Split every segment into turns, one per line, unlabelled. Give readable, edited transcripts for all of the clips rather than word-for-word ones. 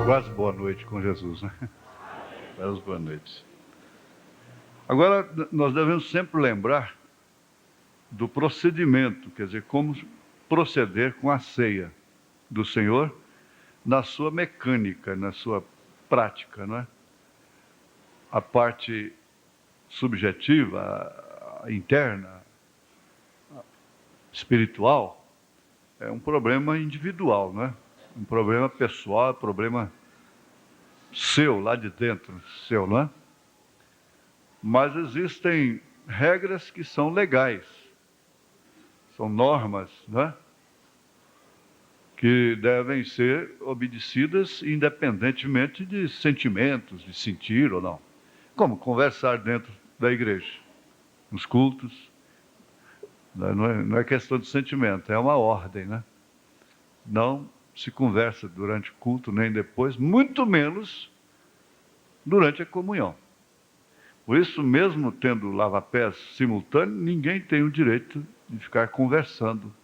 Quase boa noite com Jesus, né? Quase boa noite. Agora, nós devemos sempre lembrar do procedimento, quer dizer, como proceder com a ceia do Senhor na sua mecânica, na sua prática, não é? A parte subjetiva, a interna, a espiritual, é um problema individual, não é? Um problema pessoal, um problema seu, lá de dentro, seu, não é? Mas existem regras que são legais, são normas, não é? Que devem ser obedecidas independentemente de sentimentos, de sentir ou não. Como conversar dentro da igreja, nos cultos. Não é questão de sentimento, é uma ordem, né? Não se conversa durante o culto, nem depois, muito menos durante a comunhão. Por isso, mesmo tendo lava-pés simultâneo, ninguém tem o direito de ficar conversando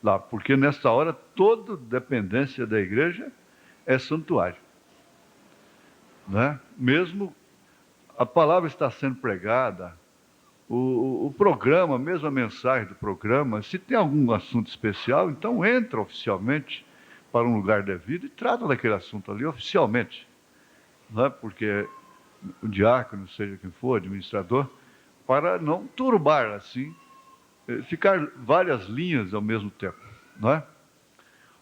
lá, porque nessa hora toda dependência da igreja é santuário, né? Mesmo a palavra está sendo pregada, o programa, mesmo a mensagem do programa, se tem algum assunto especial, então entra oficialmente para um lugar devido e trata daquele assunto ali oficialmente, né? Porque o diácono, seja quem for, administrador, para não turbar assim, ficar várias linhas ao mesmo tempo, não é?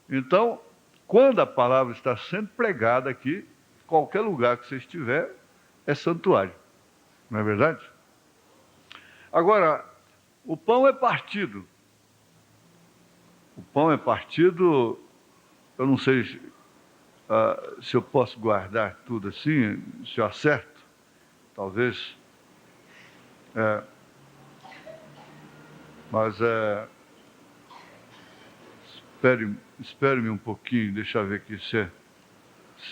Então, quando a palavra está sendo pregada aqui, qualquer lugar que você estiver, é santuário, não é verdade? Agora, o pão é partido. O pão é partido, eu não sei se eu posso guardar tudo assim, se eu acerto, talvez. É, mas espere-me um pouquinho, deixa eu ver aqui se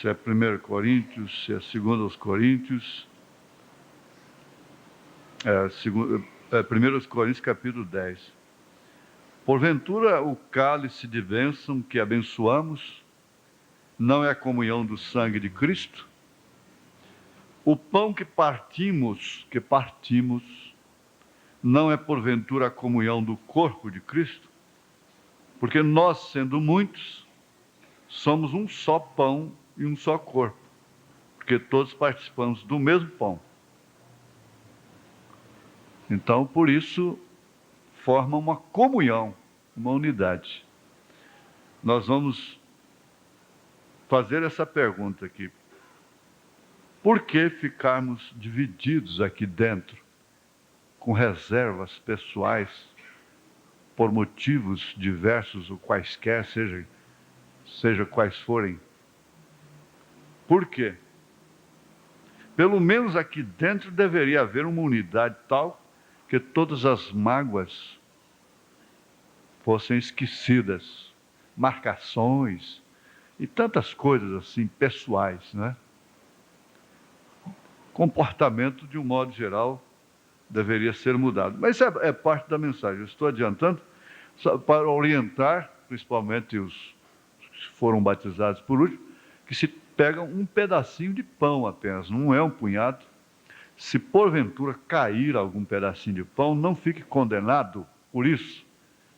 é 1 Coríntios, se é 2 Coríntios. 1 Coríntios capítulo 10. Porventura o cálice de bênção que abençoamos não é a comunhão do sangue de Cristo? O pão que partimos, não é porventura a comunhão do corpo de Cristo? Porque nós, sendo muitos, somos um só pão e um só corpo, porque todos participamos do mesmo pão. Então, por isso, forma uma comunhão, uma unidade. Nós vamos fazer essa pergunta aqui. Por que ficarmos divididos aqui dentro, com reservas pessoais, por motivos diversos ou quaisquer, seja quais forem? Por quê? Pelo menos aqui dentro deveria haver uma unidade tal que todas as mágoas fossem esquecidas, marcações e tantas coisas assim pessoais, né? Comportamento, de um modo geral, deveria ser mudado. Mas isso é parte da mensagem. Eu estou adiantando só para orientar, principalmente os que foram batizados por último, que se pega um pedacinho de pão apenas, não é um punhado. Se porventura cair algum pedacinho de pão, não fique condenado por isso.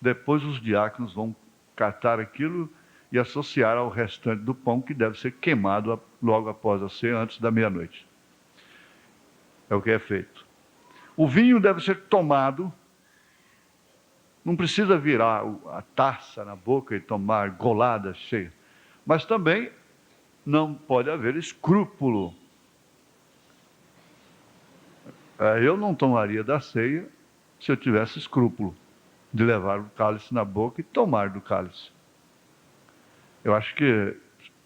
Depois os diáconos vão catar aquilo e associar ao restante do pão, que deve ser queimado logo após a ceia, antes da meia-noite. É o que é feito. O vinho deve ser tomado, não precisa virar a taça na boca e tomar golada cheia, mas também não pode haver escrúpulo. Eu não tomaria da ceia se eu tivesse escrúpulo de levar o cálice na boca e tomar do cálice. Eu acho que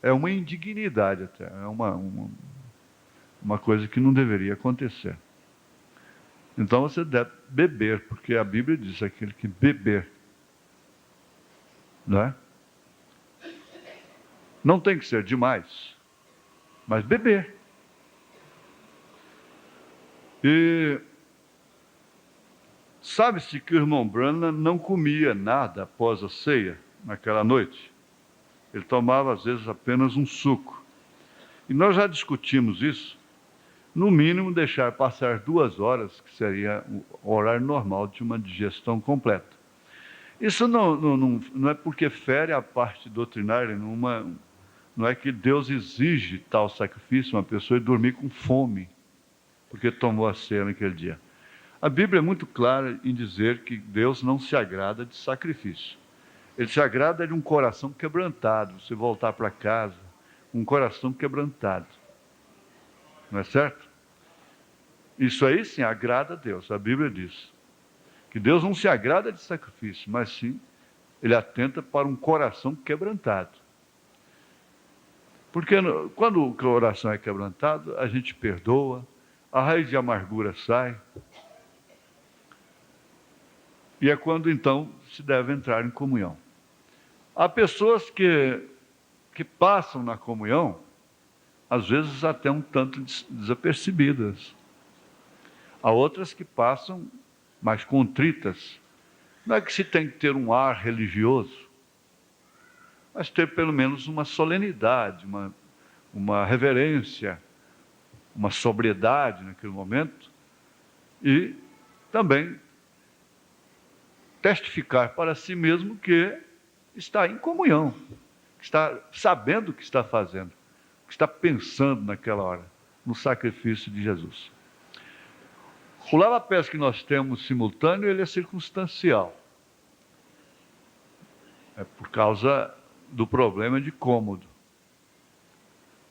é uma indignidade até, é uma coisa que não deveria acontecer. Então você deve beber, porque a Bíblia diz aquele que beber, não é? Não tem que ser demais, mas beber. E sabe-se que o irmão Branham não comia nada após a ceia, naquela noite. Ele tomava, às vezes, apenas um suco. E nós já discutimos isso. No mínimo, deixar passar 2 horas, que seria o horário normal de uma digestão completa. Isso não é porque fere a parte doutrinária, não é que Deus exige tal sacrifício, uma pessoa ir dormir com fome, porque tomou a ceia naquele dia. A Bíblia é muito clara em dizer que Deus não se agrada de sacrifício. Ele se agrada de um coração quebrantado, você voltar para casa, um coração quebrantado. Não é certo? Isso aí sim agrada a Deus, a Bíblia diz. Que Deus não se agrada de sacrifício, mas sim, Ele atenta para um coração quebrantado. Porque quando o coração é quebrantado, a gente perdoa, a raiz de amargura sai, e é quando então se deve entrar em comunhão. Há pessoas que passam na comunhão, às vezes até um tanto desapercebidas. Há outras que passam mais contritas. Não é que se tem que ter um ar religioso, mas ter pelo menos uma solenidade, uma reverência, uma sobriedade naquele momento, e também testificar para si mesmo que está em comunhão, que está sabendo o que está fazendo, que está pensando naquela hora, no sacrifício de Jesus. O lava-pés que nós temos simultâneo, ele é circunstancial. É por causa do problema de cômodo.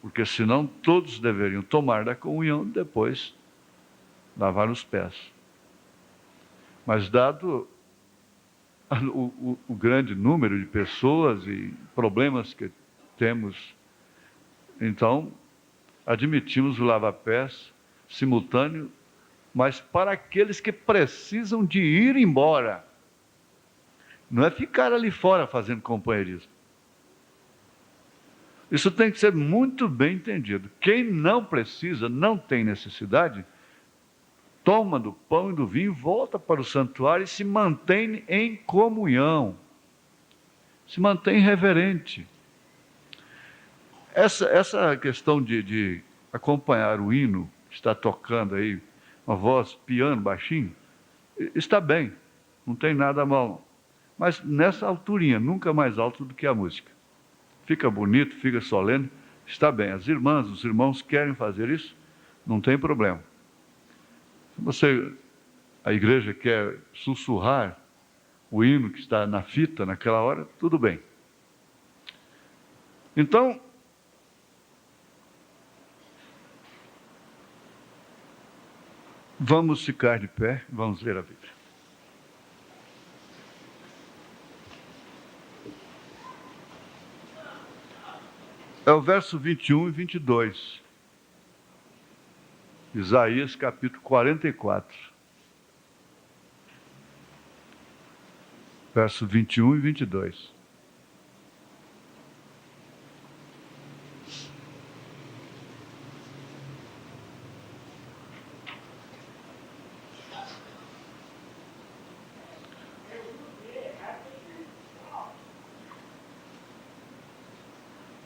Porque senão todos deveriam tomar da comunhão e depois lavar os pés. Mas dado o grande número de pessoas e problemas que temos, então admitimos o lava-pés simultâneo, mas para aqueles que precisam de ir embora. Não é ficar ali fora fazendo companheirismo. Isso tem que ser muito bem entendido. Quem não precisa, não tem necessidade, toma do pão e do vinho, volta para o santuário e se mantém em comunhão. Se mantém reverente. Essa questão de acompanhar o hino que está tocando aí, uma voz piano, baixinho, está bem, não tem nada mal. Mas nessa alturinha, nunca mais alto do que a música. Fica bonito, fica solene, está bem. As irmãs, os irmãos querem fazer isso, não tem problema. Se a igreja quer sussurrar o hino que está na fita naquela hora, tudo bem. Então, vamos ficar de pé, vamos ler a Bíblia. É o verso 21 e 22. Isaías capítulo 44. Verso 21 e 22.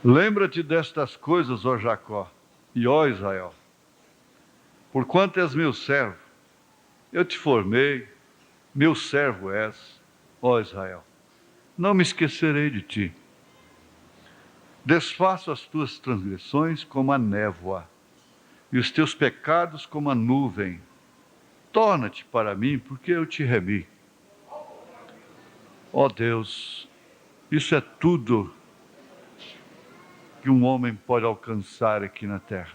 Lembra-te destas coisas, ó Jacó, e ó Israel, porquanto és meu servo, eu te formei, meu servo és, ó Israel. Não me esquecerei de ti. Desfaço as tuas transgressões como a névoa, e os teus pecados como a nuvem. Torna-te para mim, porque eu te remi. Ó Deus, isso é tudo que um homem pode alcançar aqui na terra.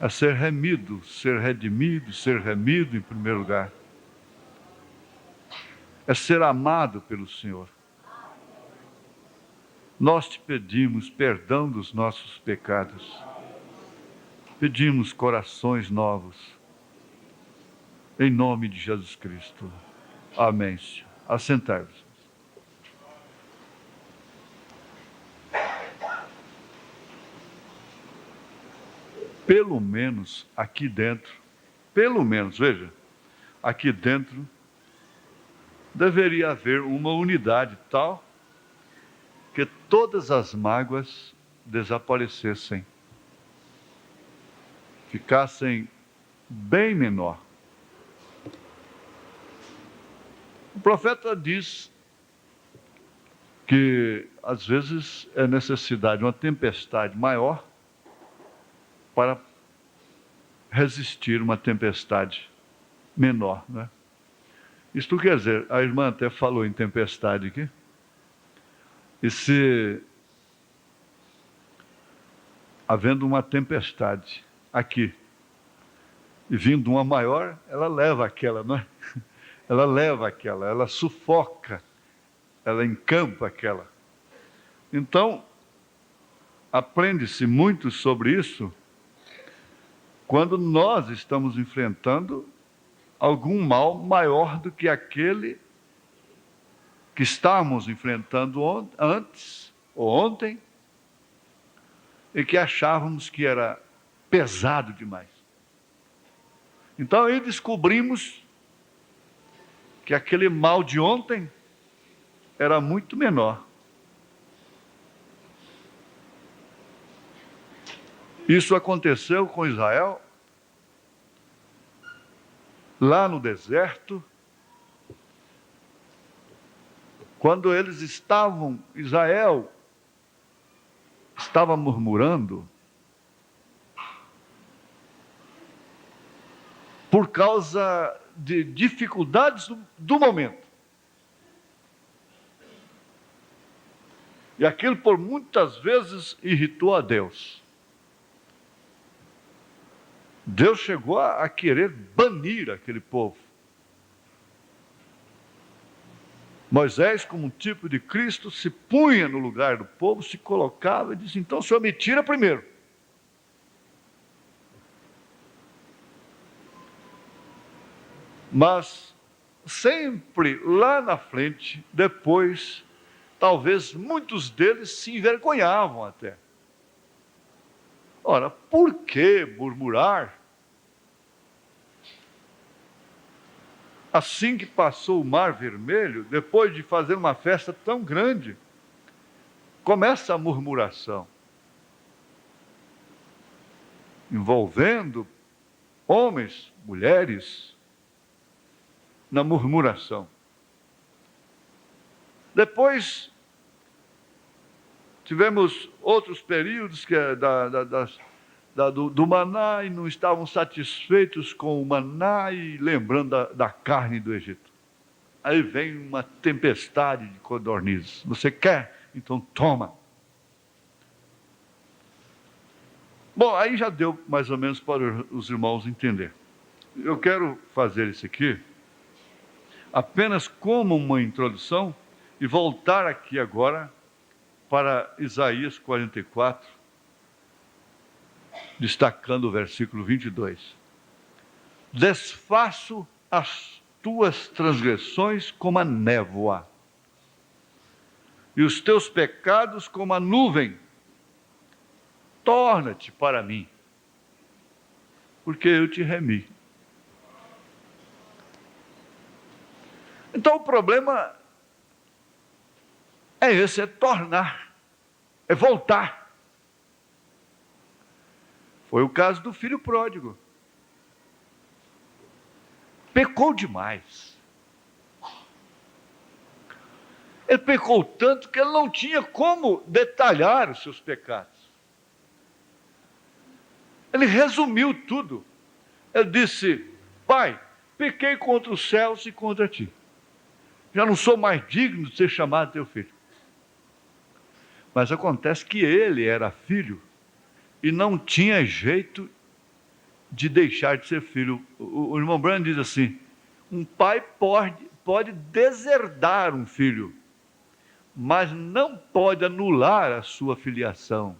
A ser remido, ser redimido, ser remido em primeiro lugar. É ser amado pelo Senhor. Nós te pedimos perdão dos nossos pecados. Pedimos corações novos. Em nome de Jesus Cristo. Amém. Assentai-vos. Pelo menos aqui dentro, veja, aqui dentro deveria haver uma unidade tal que todas as mágoas desaparecessem, ficassem bem menor. O profeta diz que às vezes é necessidade de uma tempestade maior para resistir uma tempestade menor, né? Isto quer dizer, a irmã até falou em tempestade aqui, e se havendo uma tempestade aqui e vindo uma maior, ela leva aquela, não é? Ela leva aquela, ela sufoca, ela encampa aquela. Então, aprende-se muito sobre isso quando nós estamos enfrentando algum mal maior do que aquele que estávamos enfrentando antes ou ontem e que achávamos que era pesado demais. Então aí descobrimos que aquele mal de ontem era muito menor. Isso aconteceu com Israel lá no deserto, quando Israel estava murmurando por causa de dificuldades do momento. E aquilo por muitas vezes irritou a Deus. Deus chegou a querer banir aquele povo. Moisés, como um tipo de Cristo, se punha no lugar do povo, se colocava e disse: então o Senhor me tira primeiro. Mas sempre lá na frente, depois, talvez muitos deles se envergonhavam até. Ora, por que murmurar? Assim que passou o Mar Vermelho, depois de fazer uma festa tão grande, começa a murmuração, envolvendo homens, mulheres, na murmuração. Depois, tivemos outros períodos que é do maná e não estavam satisfeitos com o maná e lembrando da carne do Egito. Aí vem uma tempestade de codornizes. Você quer? Então toma. Bom, aí já deu mais ou menos para os irmãos entender. Eu quero fazer isso aqui apenas como uma introdução e voltar aqui agora para Isaías 44, destacando o versículo 22. Desfaço as tuas transgressões como a névoa, e os teus pecados como a nuvem. Torna-te para mim, porque eu te remi. Então o problema é esse, é tornar, é voltar. Foi o caso do filho pródigo. Pecou demais. Ele pecou tanto que ele não tinha como detalhar os seus pecados. Ele resumiu tudo. Ele disse: pai, pequei contra os céus e contra ti. Já não sou mais digno de ser chamado teu filho. Mas acontece que ele era filho e não tinha jeito de deixar de ser filho. O irmão Branham diz assim: um pai pode deserdar um filho, mas não pode anular a sua filiação,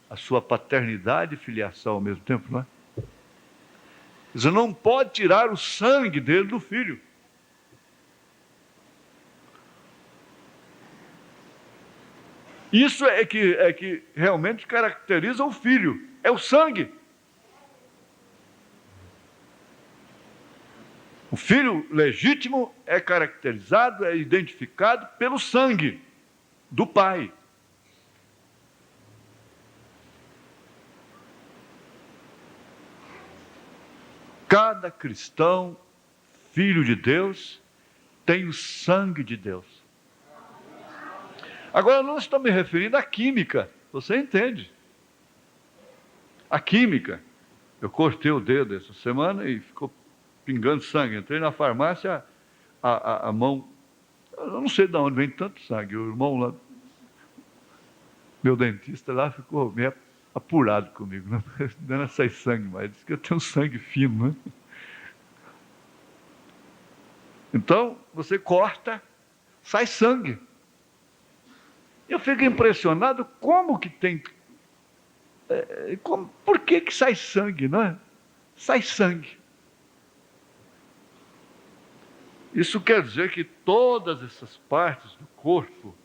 a sua paternidade e filiação ao mesmo tempo, não é? Você não pode tirar o sangue dele do filho. Isso é que realmente caracteriza o filho, é o sangue. O filho legítimo é caracterizado, é identificado pelo sangue do pai. Cada cristão, filho de Deus, tem o sangue de Deus. Agora, eu não estou me referindo à química, você entende? A química. Eu cortei o dedo essa semana e ficou pingando sangue. Entrei na farmácia, a mão... Eu não sei de onde vem tanto sangue. O irmão lá, meu dentista lá, ficou meio apurado comigo. Não era sair sangue, mas disse que eu tenho sangue fino, né? Então, você corta, sai sangue. Eu fico impressionado como que tem... por que sai sangue, não é? Sai sangue. Isso quer dizer que todas essas partes do corpo,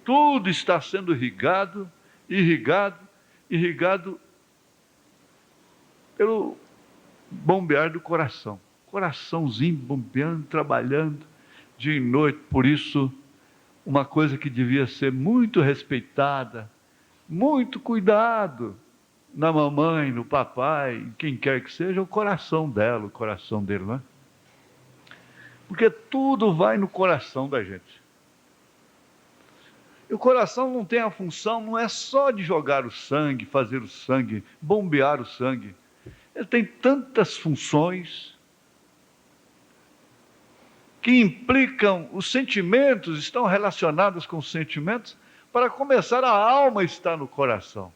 tudo está sendo irrigado pelo bombear do coração. Coraçãozinho bombeando, trabalhando dia e noite. Por isso, uma coisa que devia ser muito respeitada, muito cuidado na mamãe, no papai, em quem quer que seja, o coração dela, o coração dele, não é? Porque tudo vai no coração da gente. E o coração não tem a função, não é só de jogar o sangue, fazer o sangue, bombear o sangue. Ele tem tantas funções que implicam, os sentimentos estão relacionados com os sentimentos. Para começar, a alma está no coração.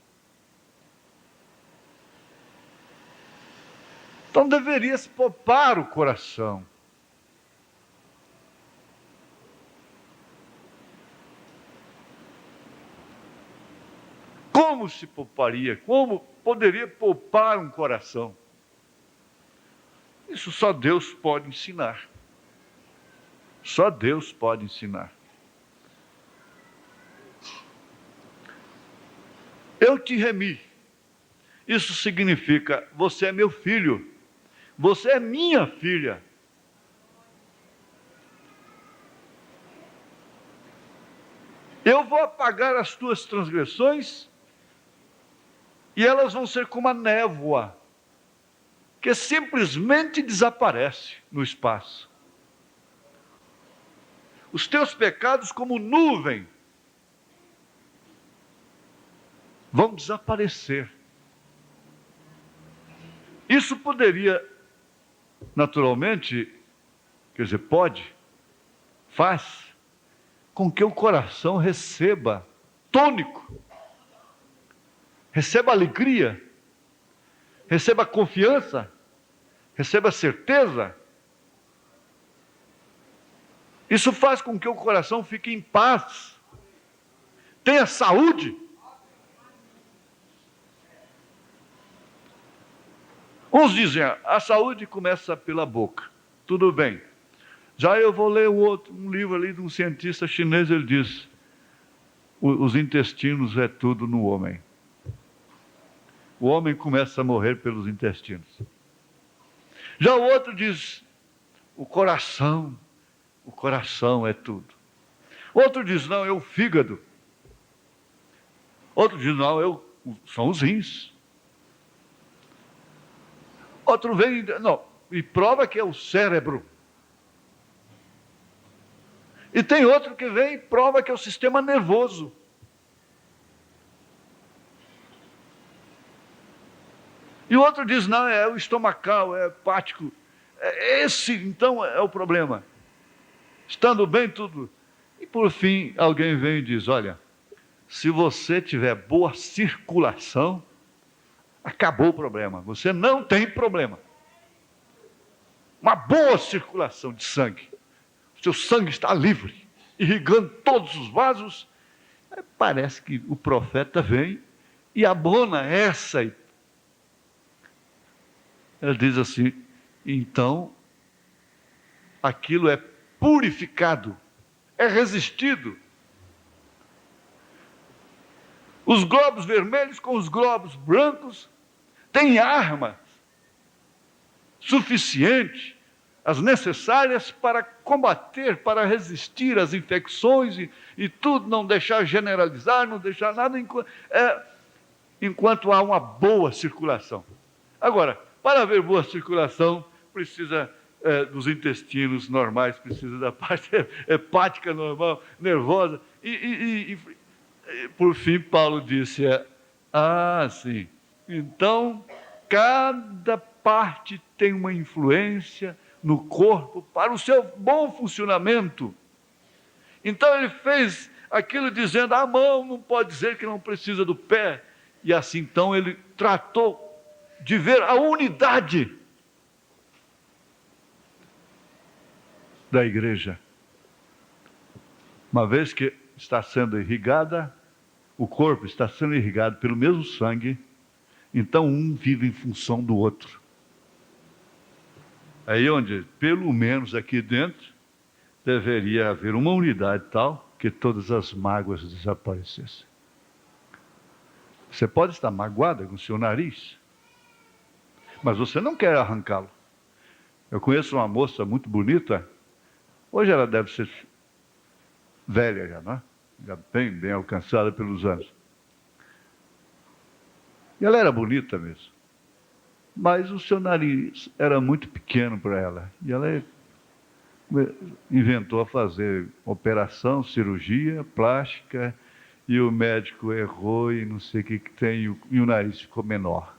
Então deveria se poupar o coração. Como se pouparia? Como poderia poupar um coração? Isso só Deus pode ensinar. Só Deus pode ensinar. Eu te remi. Isso significa, você é meu filho. Você é minha filha. Eu vou apagar as tuas transgressões e elas vão ser como a névoa, que simplesmente desaparece no espaço. Os teus pecados, como nuvem, vão desaparecer. Isso poderia, naturalmente, quer dizer, faz com que o coração receba tônico, receba alegria, receba confiança, receba certeza. Isso faz com que o coração fique em paz, tenha saúde. Uns dizem, a saúde começa pela boca. Tudo bem. Já eu vou ler um livro ali de um cientista chinês, ele diz, os intestinos é tudo no homem. O homem começa a morrer pelos intestinos. Já o outro diz, o coração é tudo. Outro diz, não, é o fígado. Outro diz, não, são os rins. Outro vem, não, e prova que é o cérebro. E tem outro que vem e prova que é o sistema nervoso. E o outro diz, não, é o estomacal, é hepático. Esse, então, é o problema. Estando bem tudo. E por fim, alguém vem e diz, olha, se você tiver boa circulação, acabou o problema. Você não tem problema. Uma boa circulação de sangue. O seu sangue está livre, irrigando todos os vasos. Parece que o profeta vem e abona essa. Ele diz assim, então, aquilo é purificado, é resistido. Os globos vermelhos com os globos brancos têm armas suficientes, as necessárias para combater, para resistir às infecções e tudo, não deixar generalizar, não deixar nada, enquanto há uma boa circulação. Agora, Para haver boa circulação, precisa dos intestinos normais, precisa da parte hepática normal, nervosa. E por fim, Paulo disse, sim, então cada parte tem uma influência no corpo para o seu bom funcionamento. Então ele fez aquilo dizendo, a mão não pode dizer que não precisa do pé. E assim então ele tratou de ver a unidade da igreja. Uma vez que está sendo irrigada, o corpo está sendo irrigado pelo mesmo sangue, então um vive em função do outro. Aí onde, pelo menos aqui dentro, deveria haver uma unidade tal que todas as mágoas desaparecessem. Você pode estar magoada com o seu nariz, mas você não quer arrancá-lo. Eu conheço uma moça muito bonita, hoje ela deve ser velha já, não é? Já bem alcançada pelos anos. E ela era bonita mesmo, mas o seu nariz era muito pequeno para ela. E ela inventou a fazer operação, cirurgia plástica, e o médico errou e não sei o que tem, e o nariz ficou menor.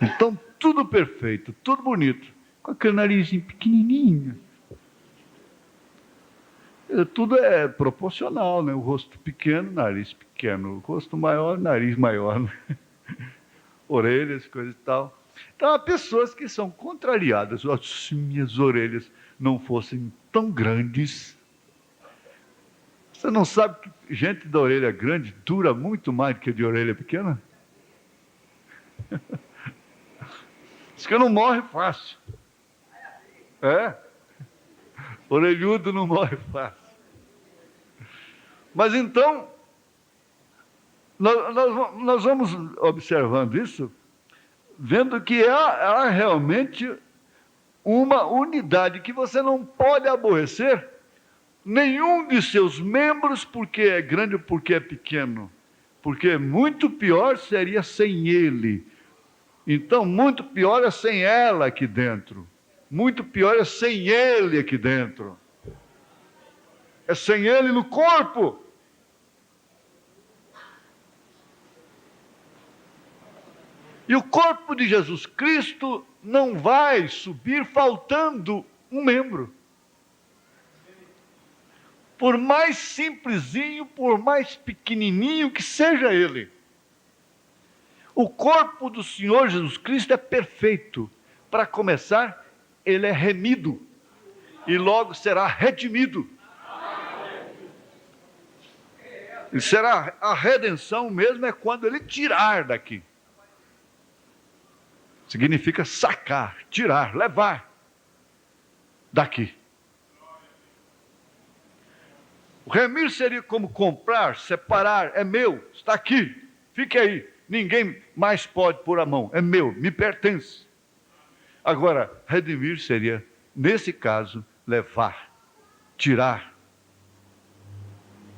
Então, tudo perfeito, tudo bonito, com aquele narizinho pequenininho. Tudo é proporcional, né? O rosto pequeno, nariz pequeno. O rosto maior, nariz maior. Né? Orelhas, coisa e tal. Então, há pessoas que são contrariadas. Se minhas orelhas não fossem tão grandes. Você não sabe que gente da orelha grande dura muito mais do que de orelha pequena? Diz que não morre fácil. Orelhudo não morre fácil. Mas então, nós vamos observando isso, vendo que há realmente uma unidade que você não pode aborrecer nenhum de seus membros porque é grande ou porque é pequeno. Porque muito pior seria sem ele. Então, muito pior é sem ela aqui dentro. Muito pior é sem ele aqui dentro. É sem ele no corpo. E o corpo de Jesus Cristo não vai subir faltando um membro. Por mais simplesinho, por mais pequenininho que seja ele. O corpo do Senhor Jesus Cristo é perfeito. Para começar, ele é remido. E logo será redimido. E será a redenção mesmo é quando ele tirar daqui. Significa sacar, tirar, levar daqui. O remir seria como comprar, separar, é meu, está aqui, fique aí, ninguém mais pode pôr a mão, é meu, me pertence. Agora, redimir seria, nesse caso, levar, tirar,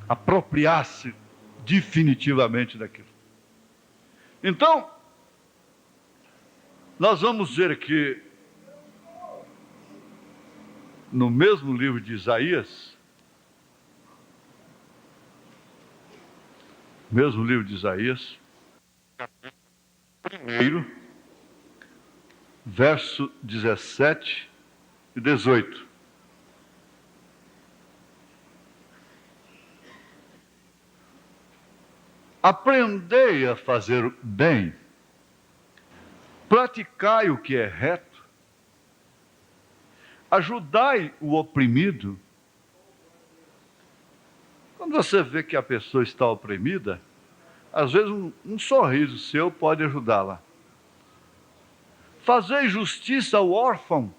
apropriar-se definitivamente daquilo. Então, nós vamos ver aqui, no mesmo livro de Isaías, capítulo 1, verso 17 e 18. Aprendei a fazer bem, praticai o que é reto, ajudai o oprimido. Quando você vê que a pessoa está oprimida, às vezes um sorriso seu pode ajudá-la. Fazei justiça ao órfão,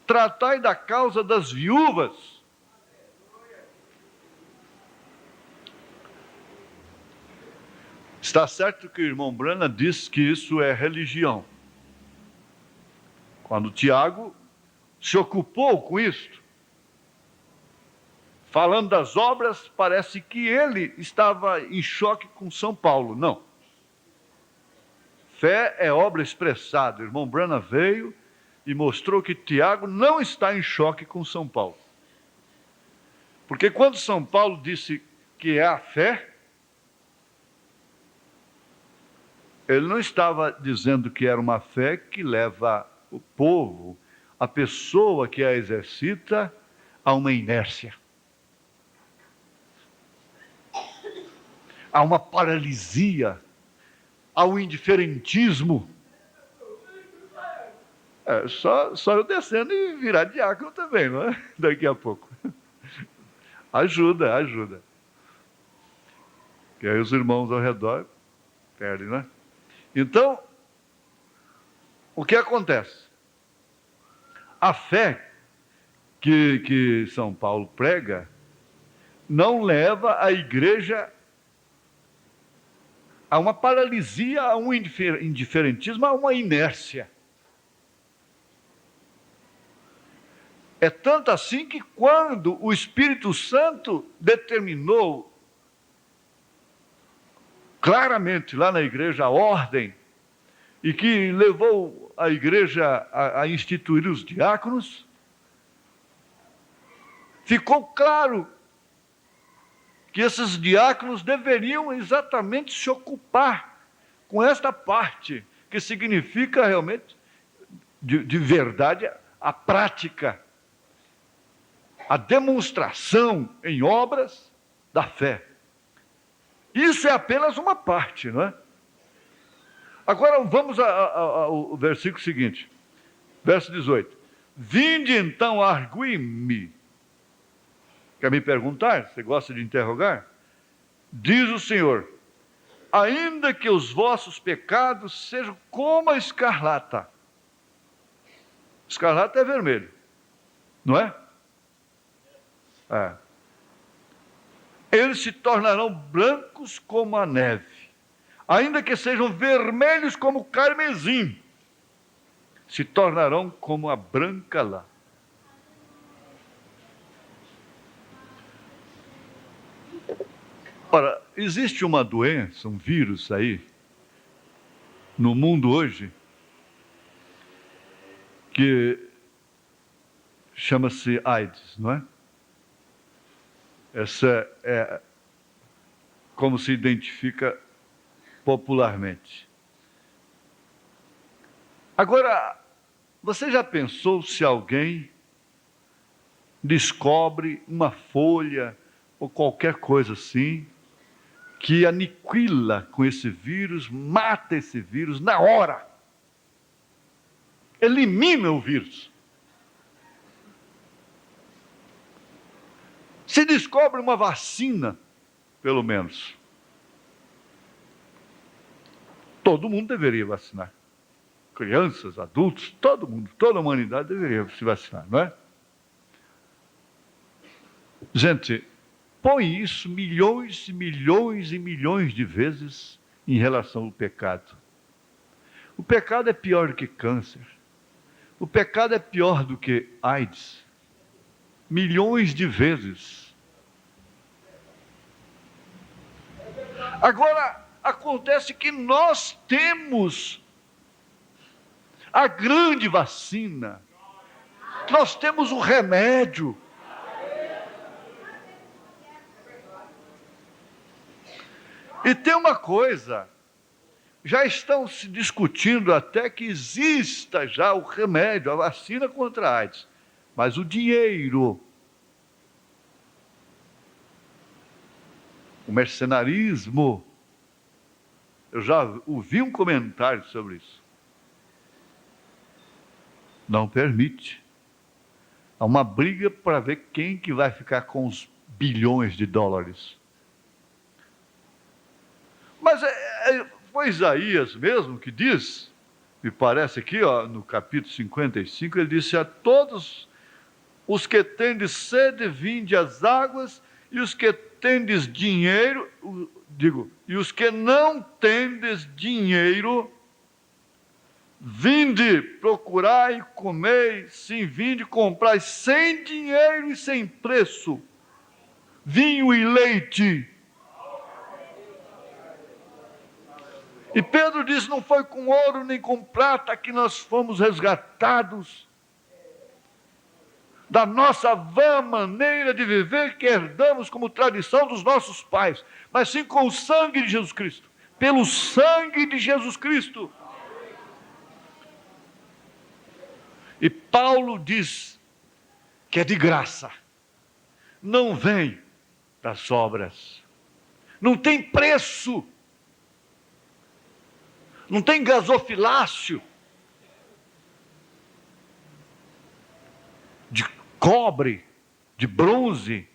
tratai da causa das viúvas. Está certo que o irmão Brana diz que isso é religião. Quando Tiago se ocupou com isso, falando das obras, parece que ele estava em choque com São Paulo. Não. Fé é obra expressada. O irmão Branham veio e mostrou que Tiago não está em choque com São Paulo. Porque quando São Paulo disse que é a fé, ele não estava dizendo que era uma fé que leva o povo, a pessoa que a exercita, a uma inércia, a uma paralisia, ao indiferentismo. Só eu descendo e virar diácono também, não é? Daqui a pouco. Ajuda. Que aí os irmãos ao redor perdem, não é? Então, o que acontece? A fé que São Paulo prega não leva a igreja a uma paralisia, a um indiferentismo, a uma inércia. É tanto assim que quando o Espírito Santo determinou claramente lá na igreja a ordem, e que levou a igreja a instituir os diáconos, ficou claro que esses diáconos deveriam exatamente se ocupar com esta parte, que significa realmente, de verdade, a prática, a demonstração em obras da fé. Isso é apenas uma parte, não é? Agora vamos ao versículo seguinte, verso 18. Vinde então, argui-me. Quer me perguntar? Você gosta de interrogar? Diz o Senhor: ainda que os vossos pecados sejam como a escarlata. Escarlata é vermelho, não é? Eles se tornarão brancos como a neve, ainda que sejam vermelhos como o carmesim, se tornarão como a branca lã. Ora, existe uma doença, um vírus aí, no mundo hoje, que chama-se AIDS, não é? Essa é como se identifica popularmente. Agora, você já pensou se alguém descobre uma folha ou qualquer coisa assim, que aniquila com esse vírus, mata esse vírus na hora, elimina o vírus? Se descobre uma vacina, pelo menos, todo mundo deveria vacinar. Crianças, adultos, todo mundo, toda a humanidade deveria se vacinar, não é? Gente, põe isso milhões e milhões e milhões de vezes em relação ao pecado. O pecado é pior do que câncer. O pecado é pior do que AIDS. Milhões de vezes. Agora, acontece que nós temos a grande vacina. Nós temos o remédio. E tem uma coisa, já estão se discutindo até que exista já o remédio, a vacina contra a AIDS. Mas o dinheiro, o mercenarismo, eu já ouvi um comentário sobre isso. Não permite. Há uma briga para ver quem que vai ficar com os bilhões de dólares. Mas foi Isaías mesmo que diz, me parece aqui, no capítulo 55, ele disse: a todos os que tendes sede, vinde às águas, e os que tendes dinheiro, e os que não tendes dinheiro, vinde, procurai e comei, sim, vinde, comprai sem dinheiro e sem preço vinho e leite. E Pedro diz: não foi com ouro nem com prata que nós fomos resgatados da nossa vã maneira de viver que herdamos como tradição dos nossos pais, mas sim com o sangue de Jesus Cristo. Pelo sangue de Jesus Cristo. E Paulo diz que é de graça, não vem das obras, não tem preço, não tem gasofilácio de cobre, de bronze,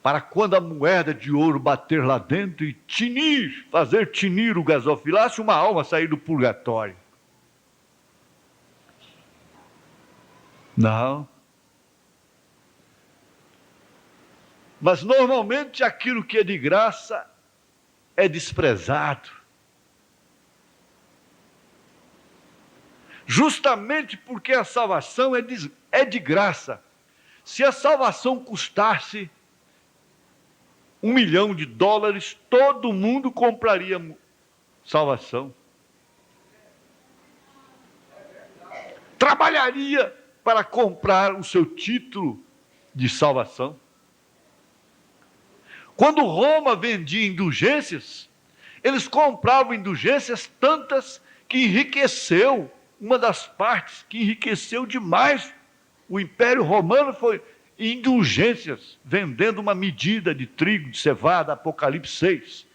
para quando a moeda de ouro bater lá dentro e tinir, fazer tinir o gasofilácio, uma alma sair do purgatório. Não. Mas normalmente aquilo que é de graça é desprezado. Justamente porque a salvação é de graça. Se a salvação custasse $1 milhão, todo mundo compraria salvação. Trabalharia para comprar o seu título de salvação. Quando Roma vendia indulgências, eles compravam indulgências tantas que enriqueceu, uma das partes que enriqueceu demais o Império Romano foi indulgências, vendendo uma medida de trigo, de cevada, Apocalipse 6,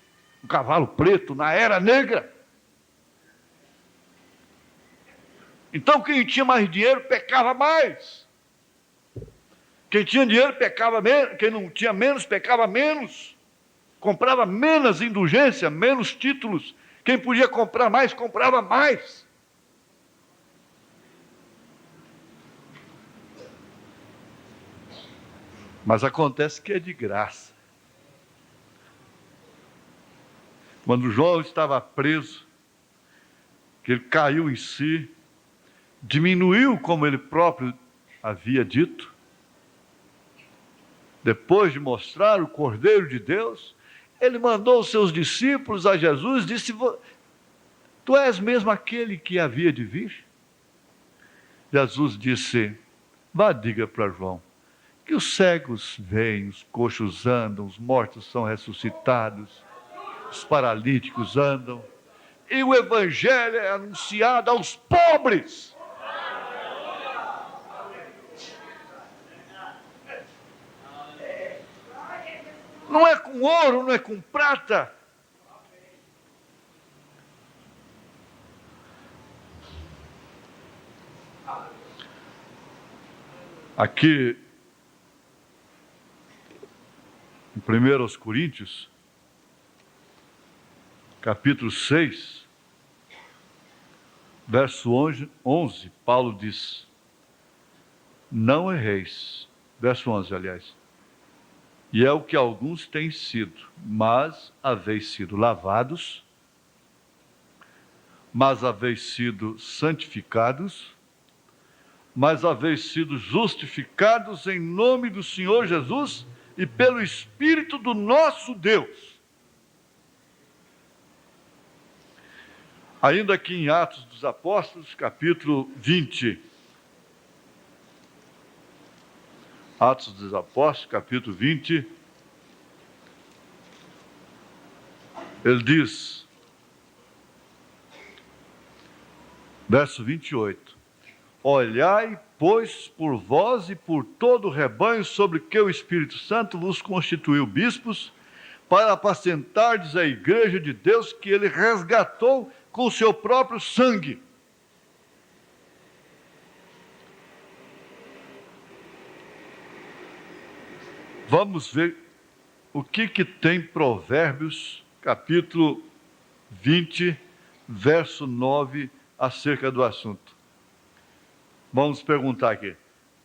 um cavalo preto na Era Negra. Então quem tinha mais dinheiro pecava mais. Quem tinha dinheiro pecava menos, quem não tinha menos pecava menos. Comprava menos indulgência, menos títulos. Quem podia comprar mais, comprava mais. Mas acontece que é de graça. Quando João estava preso, que ele caiu em si, diminuiu como ele próprio havia dito, depois de mostrar o Cordeiro de Deus, ele mandou os seus discípulos a Jesus, disse: tu és mesmo aquele que havia de vir? Jesus disse: vá, diga para João, que os cegos veem, os coxos andam, os mortos são ressuscitados, os paralíticos andam, e o evangelho é anunciado aos pobres. Não é com ouro, não é com prata. Aqui, em 1 Coríntios, capítulo 6, verso 11, Paulo diz: não erreis. Verso 11, aliás. E é o que alguns têm sido, mas haveis sido lavados, mas haveis sido santificados, mas haveis sido justificados em nome do Senhor Jesus e pelo Espírito do nosso Deus. Ainda aqui em Atos dos Apóstolos, capítulo 20. Atos dos Apóstolos, capítulo 20. Ele diz, verso 28. Olhai, pois, por vós e por todo o rebanho sobre que o Espírito Santo vos constituiu bispos, para apacentardes a igreja de Deus que ele resgatou com o seu próprio sangue. Vamos ver o que tem Provérbios, capítulo 20, verso 9, acerca do assunto. Vamos perguntar aqui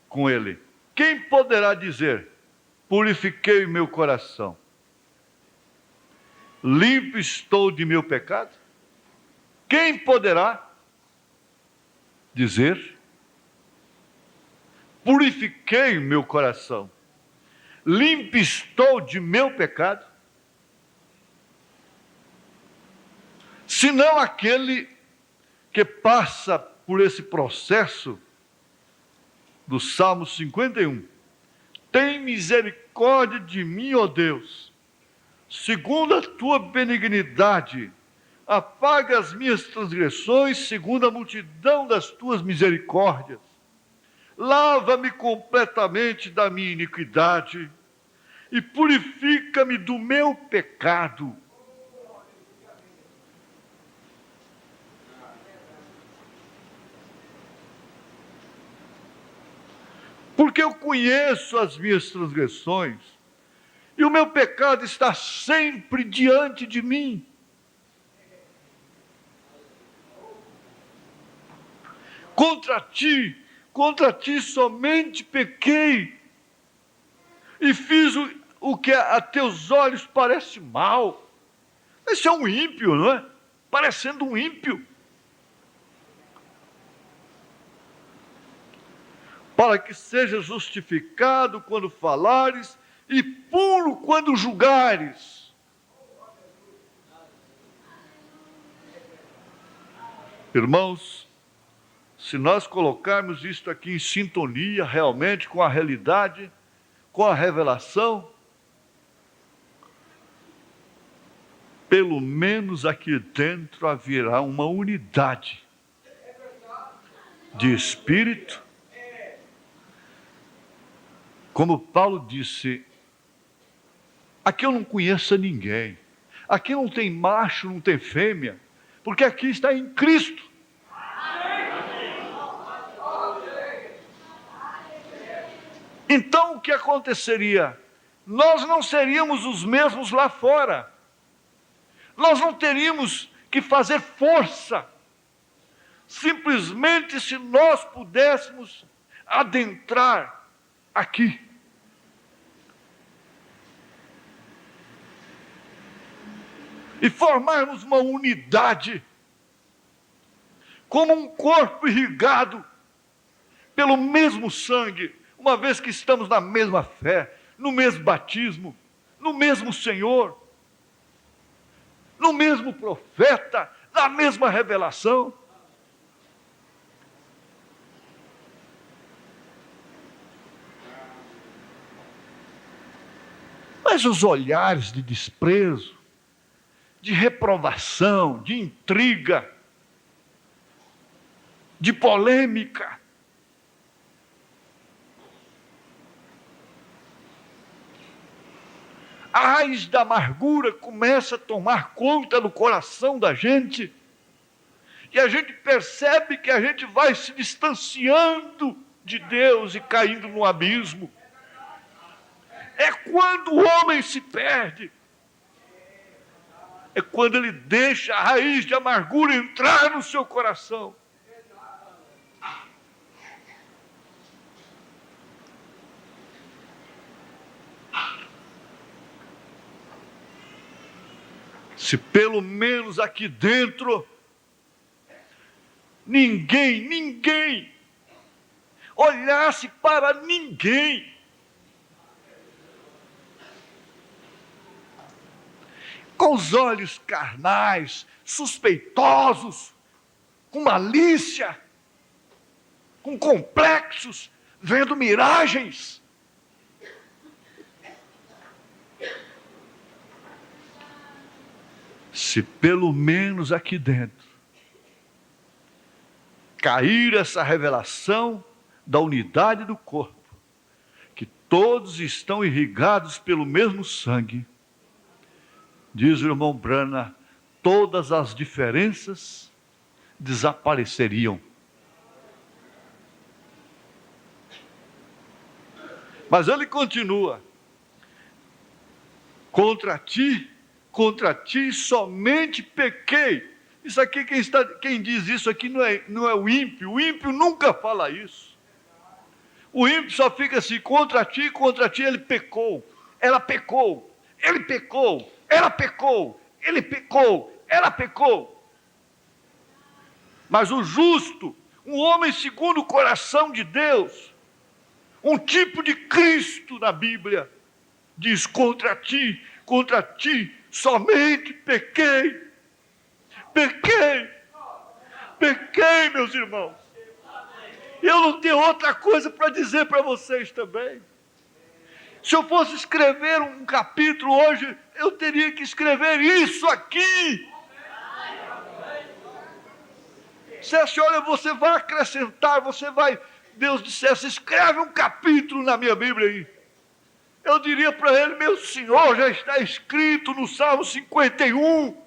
com ele: quem poderá dizer, purifiquei o meu coração, limpo estou de meu pecado? Quem poderá dizer, purifiquei o meu coração, limpo estou de meu pecado? Senão aquele que passa por esse processo do Salmo 51. Tem misericórdia de mim, ó Deus, segundo a tua benignidade, apaga as minhas transgressões, segundo a multidão das tuas misericórdias. Lava-me completamente da minha iniquidade e purifica-me do meu pecado. Porque eu conheço as minhas transgressões e o meu pecado está sempre diante de mim. Contra ti somente pequei e fiz o que a teus olhos parece mal. Esse é um ímpio, não é? Parecendo um ímpio. Para que seja justificado quando falares e puro quando julgares. Irmãos, se nós colocarmos isto aqui em sintonia realmente com a realidade, com a revelação, pelo menos aqui dentro haverá uma unidade de espírito. Como Paulo disse, aqui eu não conheço ninguém, aqui não tem macho, não tem fêmea, porque aqui está em Cristo. Então o que aconteceria? Nós não seríamos os mesmos lá fora, nós não teríamos que fazer força, simplesmente se nós pudéssemos adentrar aqui. E formarmos uma unidade, como um corpo irrigado pelo mesmo sangue, uma vez que estamos na mesma fé, no mesmo batismo, no mesmo Senhor, no mesmo profeta, na mesma revelação. Mas os olhares de desprezo, de reprovação, de intriga, de polêmica, a raiz da amargura começa a tomar conta do coração da gente, e a gente percebe que a gente vai se distanciando de Deus e caindo no abismo. É quando o homem se perde, é quando ele deixa a raiz de amargura entrar no seu coração. Se pelo menos aqui dentro ninguém olhasse para ninguém, com os olhos carnais, suspeitosos, com malícia, com complexos, vendo miragens. Se pelo menos aqui dentro cair essa revelação da unidade do corpo, que todos estão irrigados pelo mesmo sangue, diz o irmão Branham, todas as diferenças desapareceriam. Mas ele continua: contra ti somente pequei. Isso aqui, quem diz isso aqui não é o ímpio nunca fala isso. O ímpio só fica assim: contra ti ele pecou, ela pecou, ele pecou, ela pecou, ele pecou, ela pecou. Mas o justo, um homem segundo o coração de Deus, um tipo de Cristo na Bíblia, diz: contra ti, somente pequei. Pequei, meus irmãos. Eu não tenho outra coisa para dizer para vocês também. Se eu fosse escrever um capítulo hoje, eu teria que escrever isso aqui. Você acha, olha, você vai acrescentar, Deus dissesse, escreve um capítulo na minha Bíblia aí. Eu diria para ele, meu Senhor, já está escrito no Salmo 51.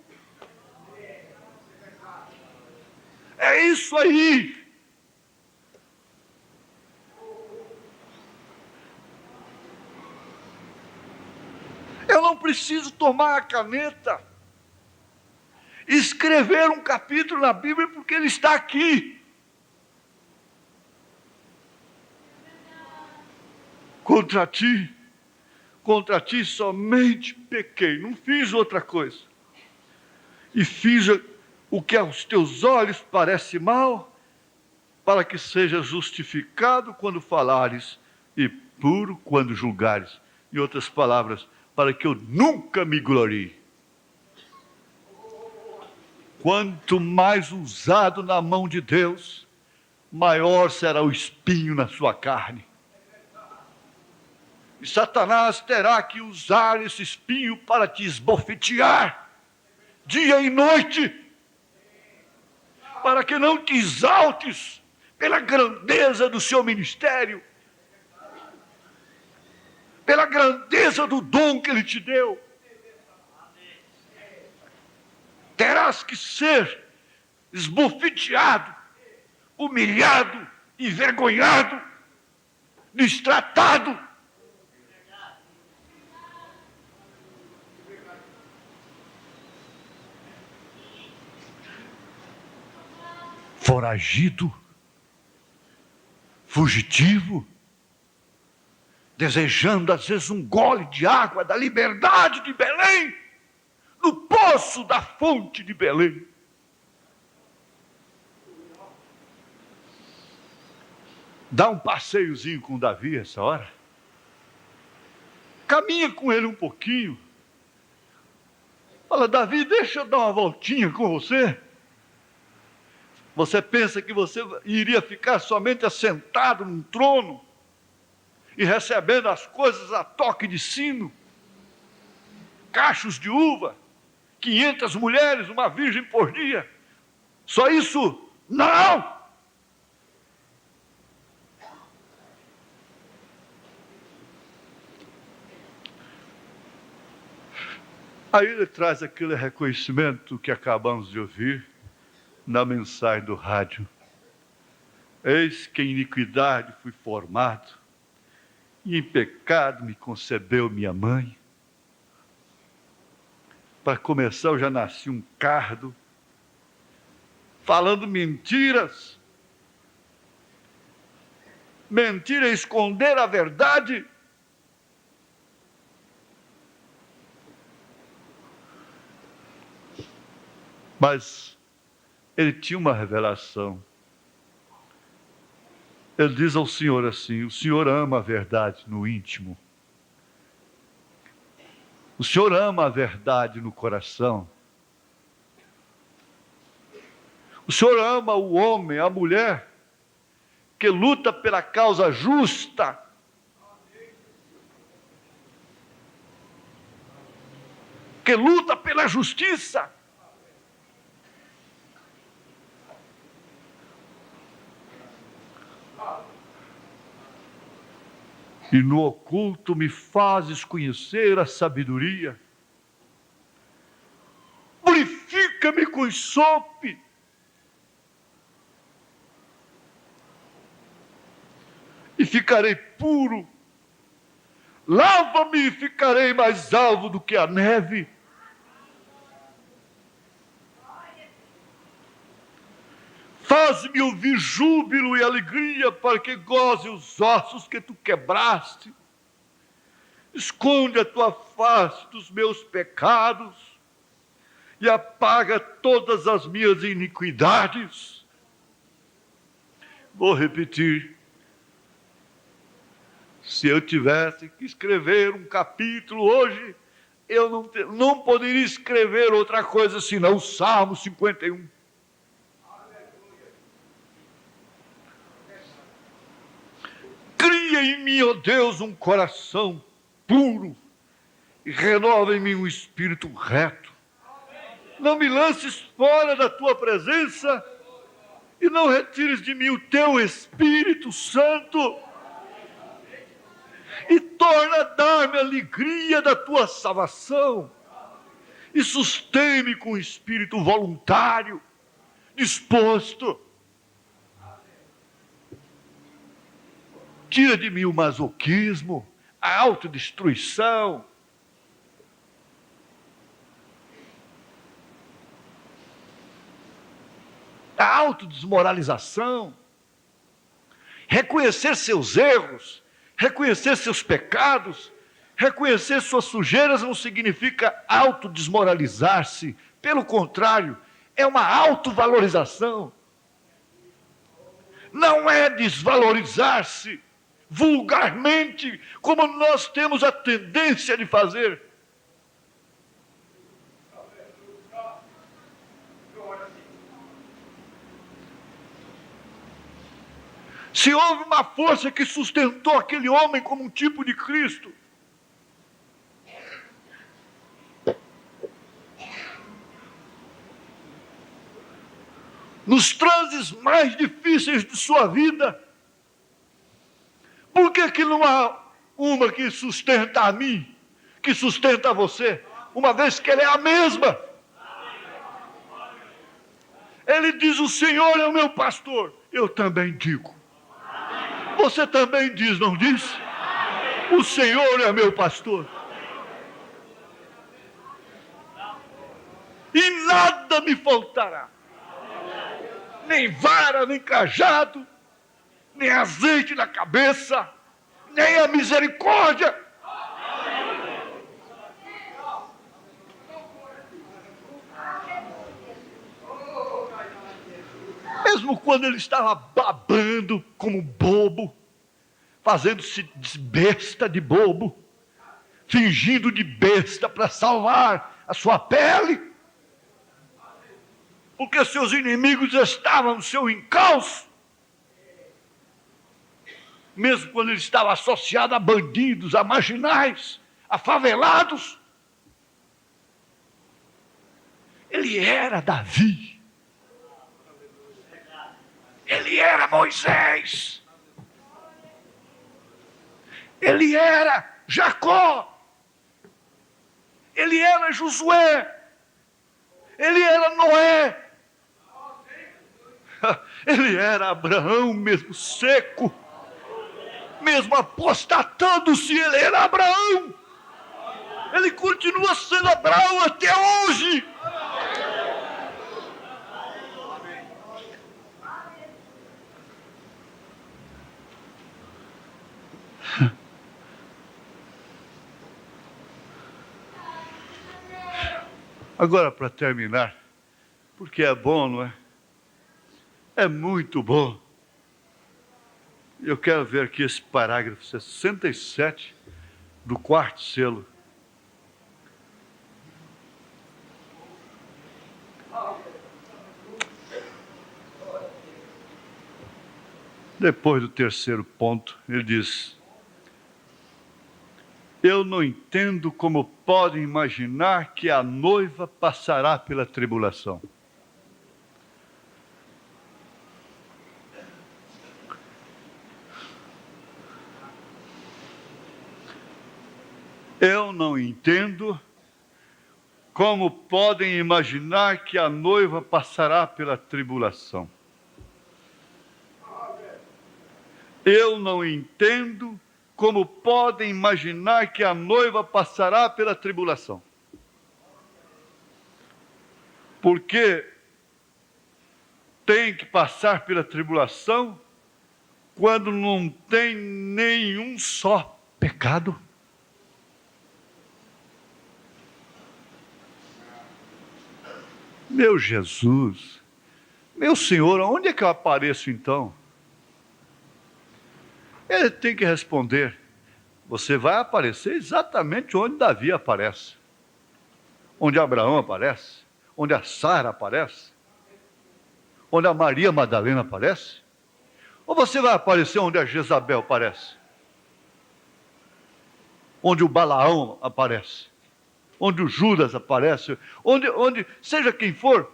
É isso aí. Eu não preciso tomar a caneta, escrever um capítulo na Bíblia, porque ele está aqui. Contra ti somente pequei, não fiz outra coisa. E fiz o que aos teus olhos parece mal, para que seja justificado quando falares e puro quando julgares. Em outras palavras, para que eu nunca me glorie. Quanto mais usado na mão de Deus, maior será o espinho na sua carne. E Satanás terá que usar esse espinho para te esbofetear, dia e noite, para que não te exaltes pela grandeza do seu ministério, pela grandeza do dom que ele te deu. Terás que ser esbofeteado, humilhado, envergonhado, destratado. Foragido, fugitivo, desejando às vezes um gole de água da liberdade de Belém, no poço da fonte de Belém. Dá um passeiozinho com Davi essa hora. Caminha com ele um pouquinho. Fala, Davi, deixa eu dar uma voltinha com você. Você pensa que você iria ficar somente assentado num trono e recebendo as coisas a toque de sino? Cachos de uva, 500 mulheres, uma virgem por dia. Só isso? Não! Aí ele traz aquele reconhecimento que acabamos de ouvir na mensagem do rádio. Eis que em iniquidade fui formado, e em pecado me concebeu minha mãe. Para começar, eu já nasci um cardo, falando mentiras. Mentira é esconder a verdade. Mas ele tinha uma revelação. Ele diz ao Senhor assim: o Senhor ama a verdade no íntimo. O Senhor ama a verdade no coração. O Senhor ama o homem, a mulher, que luta pela causa justa. Que luta pela justiça. E no oculto me fazes conhecer a sabedoria. Purifica-me com sope. E ficarei puro. Lava-me e ficarei mais alvo do que a neve. Faz-me ouvir júbilo e alegria, para que goze os ossos que tu quebraste. Esconde a tua face dos meus pecados e apaga todas as minhas iniquidades. Vou repetir. Se eu tivesse que escrever um capítulo hoje, eu não poderia escrever outra coisa senão o Salmo 51. Cria em mim, ó Deus, um coração puro e renova em mim um espírito reto. Não me lances fora da tua presença e não retires de mim o teu Espírito Santo. E torna a dar-me a alegria da tua salvação. E sustém-me com o espírito voluntário, disposto. Tira de mim o masoquismo, a autodestruição. A autodesmoralização. Reconhecer seus erros, reconhecer seus pecados, reconhecer suas sujeiras não significa autodesmoralizar-se. Pelo contrário, é uma autovalorização. Não é desvalorizar-se vulgarmente, como nós temos a tendência de fazer. Se houve uma força que sustentou aquele homem como um tipo de Cristo, nos transes mais difíceis de sua vida, por que não há uma que sustenta a mim, que sustenta a você, uma vez que Ele é a mesma? Ele diz: o Senhor é o meu pastor. Eu também digo. Você também diz, não diz? O Senhor é meu pastor. E nada me faltará. Nem vara, nem cajado, nem azeite na cabeça, nem a misericórdia. Mesmo quando ele estava babando como bobo, fazendo-se de besta de bobo, fingindo de besta para salvar a sua pele, porque seus inimigos estavam no seu encalço, mesmo quando ele estava associado a bandidos, a marginais, a favelados, ele era Davi. Ele era Moisés. Ele era Jacó. Ele era Josué. Ele era Noé. Ele era Abraão, mesmo seco, mesmo apostatando-se, ele era Abraão. Ele continua sendo Abraão até hoje. Agora, para terminar, porque é bom, não é? É muito bom. Eu quero ver aqui esse parágrafo 67 do quarto selo. Depois do terceiro ponto, ele diz: eu não entendo como podem imaginar que a noiva passará pela tribulação. Eu não entendo como podem imaginar que a noiva passará pela tribulação. Eu não entendo como podem imaginar que a noiva passará pela tribulação. Porque tem que passar pela tribulação quando não tem nenhum só pecado? Meu Jesus, meu Senhor, onde é que eu apareço então? Ele tem que responder: você vai aparecer exatamente onde Davi aparece, onde Abraão aparece, onde a Sara aparece, onde a Maria Madalena aparece, ou você vai aparecer onde a Jezabel aparece, onde o Balaão aparece, onde o Judas aparece, onde seja quem for.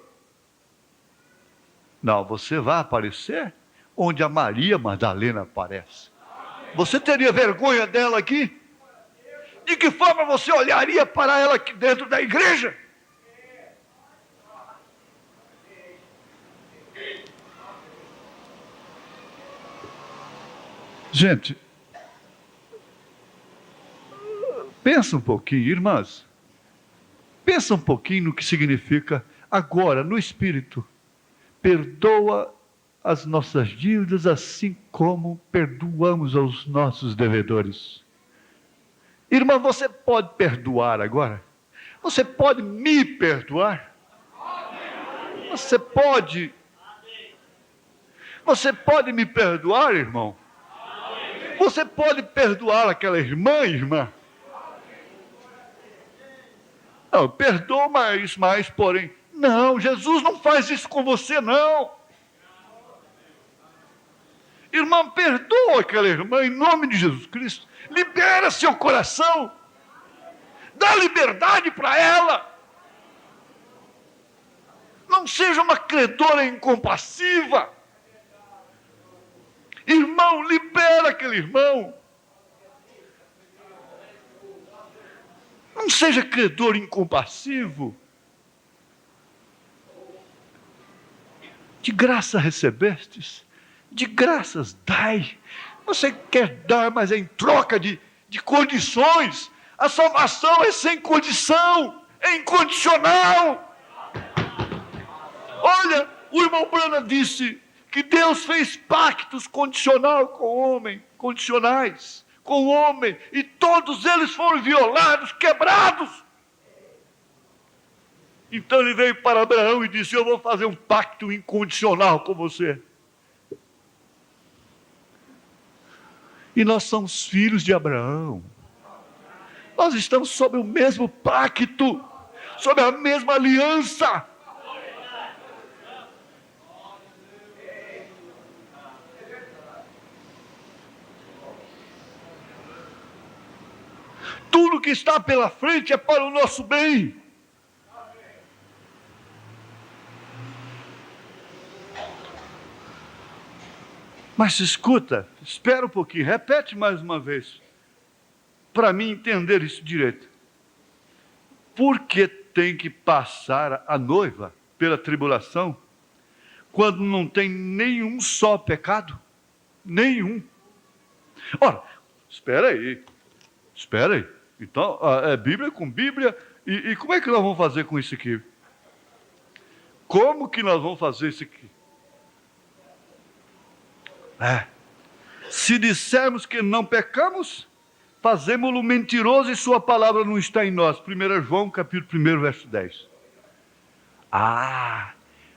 Não, você vai aparecer onde a Maria Madalena aparece. Você teria vergonha dela aqui? De que forma você olharia para ela aqui dentro da igreja? Gente, pensa um pouquinho, irmãs. Pensa um pouquinho no que significa agora, no Espírito. Perdoa as nossas dívidas assim como perdoamos aos nossos devedores. Irmã, você pode perdoar agora? Você pode me perdoar? Você pode me perdoar, irmão? Você pode perdoar aquela irmã? Não, perdoa mais, porém. Não, Jesus não faz isso com você, não. Irmã, perdoa aquela irmã em nome de Jesus Cristo. Libera seu coração. Dá liberdade para ela. Não seja uma credora incompassiva. Irmão, libera aquele irmão. Não seja credor incompassivo. De graça recebestes, de graças dai. Você quer dar, mas é em troca de condições. A salvação é sem condição, é incondicional. Olha, o irmão Branham disse que Deus fez pactos condicionais com o homem, e todos eles foram violados, quebrados. Então ele veio para Abraão e disse: eu vou fazer um pacto incondicional com você. E nós somos filhos de Abraão. Nós estamos sob o mesmo pacto, sob a mesma aliança. Tudo que está pela frente é para o nosso bem. Mas escuta, espera um pouquinho, repete mais uma vez, para mim entender isso direito. Por que tem que passar a noiva pela tribulação, quando não tem nenhum só pecado? Nenhum. Ora, espera aí. Então, é Bíblia com Bíblia, e como é que nós vamos fazer com isso aqui? Como que nós vamos fazer isso aqui? Se dissermos que não pecamos, fazemos-lo mentiroso e sua palavra não está em nós. 1 João capítulo 1, verso 10.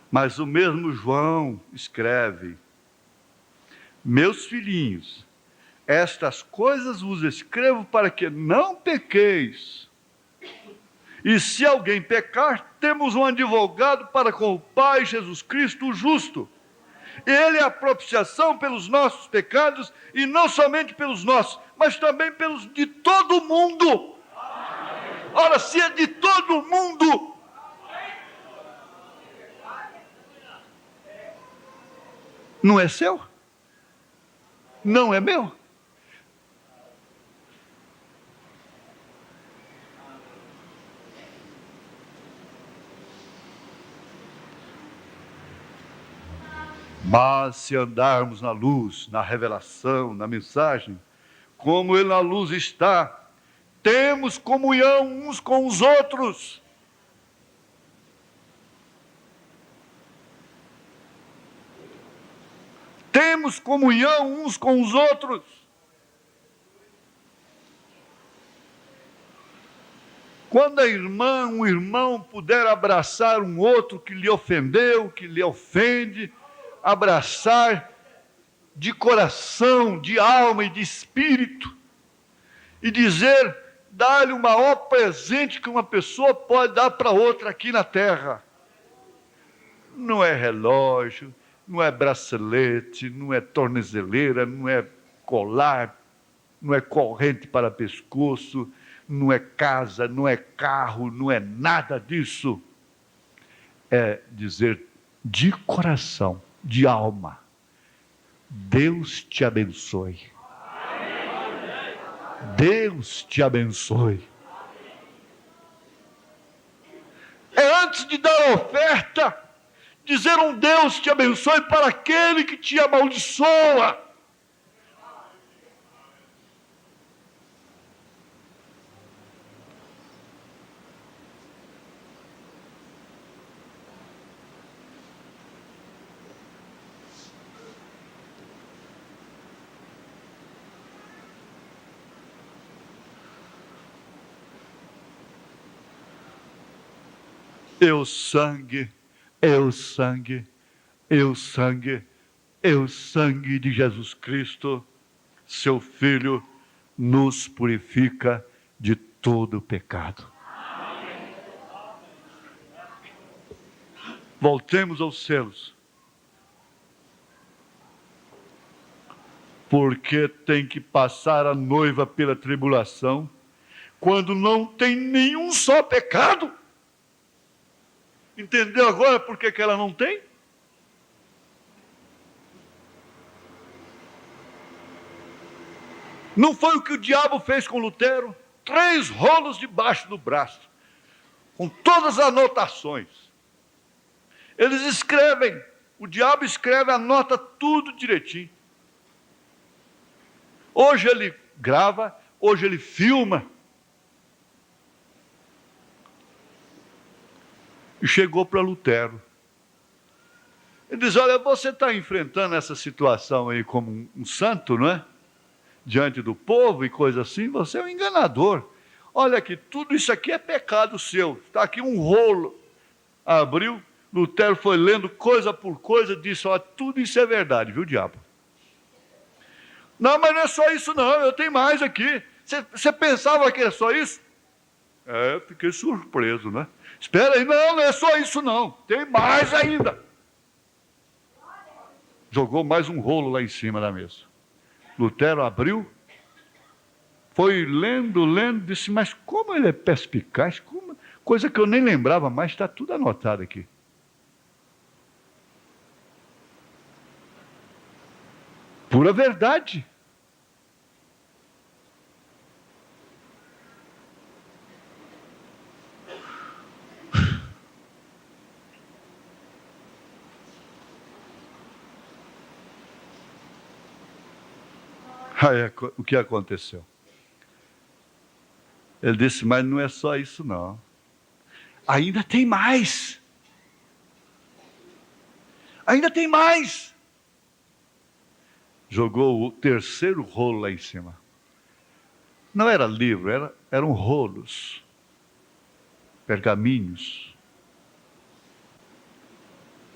Mas o mesmo João escreve: meus filhinhos, estas coisas vos escrevo para que não pequeis. E se alguém pecar, temos um advogado para com o Pai, Jesus Cristo, o justo. Ele é a propiciação pelos nossos pecados, e não somente pelos nossos, mas também pelos de todo mundo. Ora, se é de todo mundo, não é seu? Não é meu? Mas se andarmos na luz, na revelação, na mensagem, como Ele na luz está, temos comunhão uns com os outros. Temos comunhão uns com os outros. Quando um irmão puder abraçar um outro que lhe ofendeu, que lhe ofende, abraçar de coração, de alma e de espírito, e dizer, dar-lhe o maior presente que uma pessoa pode dar para outra aqui na terra. Não é relógio, não é bracelete, não é tornozeleira, não é colar, não é corrente para pescoço, não é casa, não é carro, não é nada disso. É dizer de coração, de alma, Deus te abençoe. Deus te abençoe. É antes de dar a oferta, dizer um Deus te abençoe para aquele que te amaldiçoa. É o sangue, é o sangue, é o sangue, é o sangue de Jesus Cristo, seu Filho, nos purifica de todo pecado. Voltemos aos selos. Porque tem que passar a noiva pela tribulação, quando não tem nenhum só pecado? Entendeu agora por que ela não tem? Não foi o que o diabo fez com Lutero? 3 rolos debaixo do braço, com todas as anotações. Eles escrevem, o diabo escreve, anota tudo direitinho. Hoje ele grava, hoje ele filma. E chegou para Lutero. Ele diz, olha, você está enfrentando essa situação aí como um santo, não é? Diante do povo e coisa assim, você é um enganador. Olha aqui, tudo isso aqui é pecado seu. Está aqui um rolo. Abriu, Lutero foi lendo coisa por coisa, disse, olha, tudo isso é verdade, viu, diabo? Não, mas não é só isso não, eu tenho mais aqui. Você pensava que era só isso? É, fiquei surpreso, né? Espera aí, não é só isso não, tem mais ainda. Jogou mais um rolo lá em cima da mesa. Lutero abriu, foi lendo, disse, mas como ele é perspicaz, coisa que eu nem lembrava mais, está tudo anotado aqui. Pura verdade. Aí, o que aconteceu? Ele disse, mas não é só isso não. Ainda tem mais. Ainda tem mais. Jogou o 3º rolo lá em cima. Não era livro, eram rolos, pergaminhos.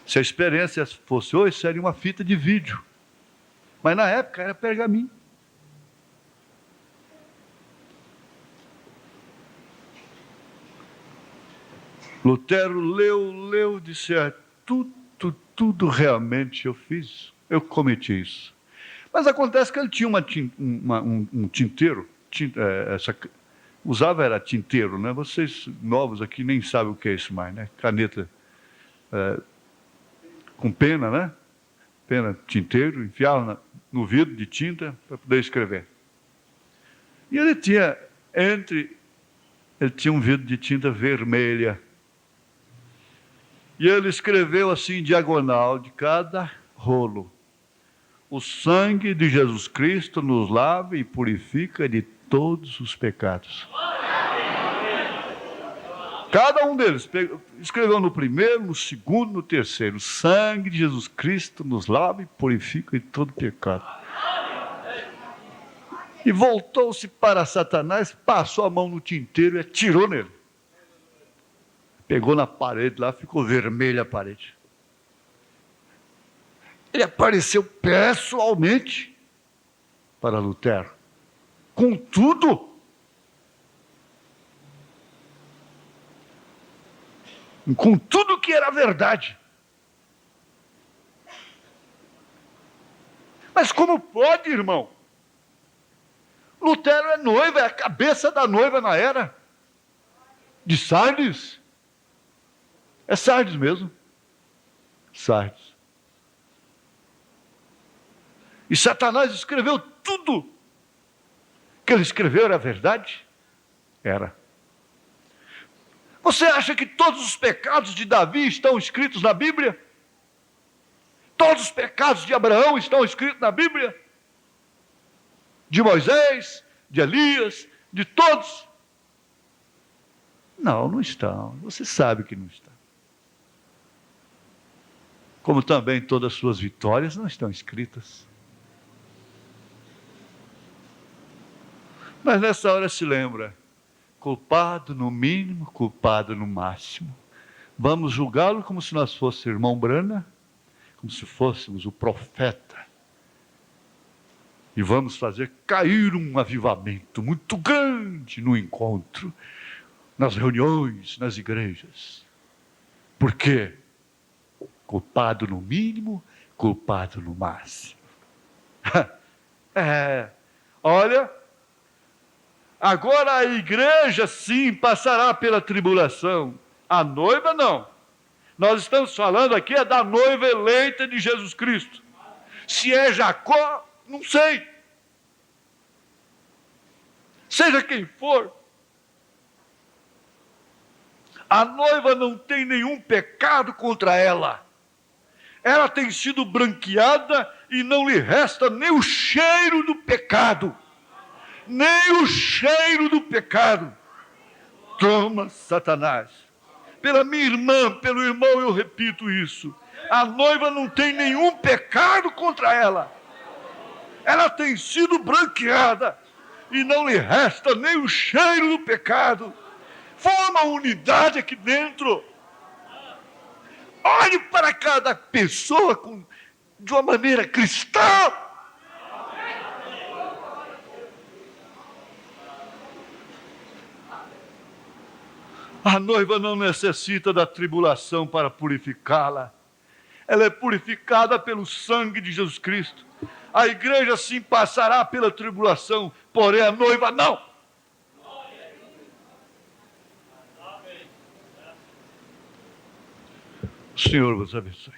Se a experiência fosse hoje, seria uma fita de vídeo. Mas na época era pergaminho. Lutero leu, disse, tudo realmente eu fiz, eu cometi isso. Mas acontece que ele tinha um tinteiro, usava era tinteiro, né? Vocês novos aqui nem sabem o que é isso mais, né? Caneta com pena, né? Pena, tinteiro, enfiava no vidro de tinta para poder escrever. E ele tinha um vidro de tinta vermelha. E ele escreveu assim em diagonal de cada rolo: o sangue de Jesus Cristo nos lava e purifica de todos os pecados. Cada um deles escreveu no 1º, no 2º, no 3º. O sangue de Jesus Cristo nos lava e purifica de todo pecado. E voltou-se para Satanás, passou a mão no tinteiro e atirou nele. Pegou na parede lá, ficou vermelha a parede. Ele apareceu pessoalmente para Lutero, com tudo. com tudo que era verdade. Mas como pode, irmão? Lutero é noiva, é a cabeça da noiva na era de Sardes. É Sardes mesmo. Sardes. E Satanás escreveu tudo que ele escreveu era verdade? Era. Você acha que todos os pecados de Davi estão escritos na Bíblia? Todos os pecados de Abraão estão escritos na Bíblia? De Moisés, de Elias, de todos? Não, não estão. Você sabe que não estão. Como também todas as suas vitórias não estão escritas. Mas nessa hora se lembra, culpado no mínimo, culpado no máximo. Vamos julgá-lo como se nós fôssemos irmão Brana, como se fôssemos o profeta. E vamos fazer cair um avivamento muito grande no encontro, nas reuniões, nas igrejas. Por quê? Culpado no mínimo, culpado no máximo. Olha, agora a igreja sim passará pela tribulação. A noiva não. Nós estamos falando aqui da noiva eleita de Jesus Cristo. Se é Jacó, não sei. Seja quem for. A noiva não tem nenhum pecado contra ela. Ela tem sido branqueada e não lhe resta nem o cheiro do pecado. Nem o cheiro do pecado. Toma, Satanás. Pela minha irmã, pelo irmão, eu repito isso. A noiva não tem nenhum pecado contra ela. Ela tem sido branqueada e não lhe resta nem o cheiro do pecado. Forma unidade aqui dentro. Olhe para cada pessoa de uma maneira cristã. A noiva não necessita da tribulação para purificá-la. Ela é purificada pelo sangue de Jesus Cristo. A igreja sim passará pela tribulação, porém a noiva não. O Senhor vos abençoe.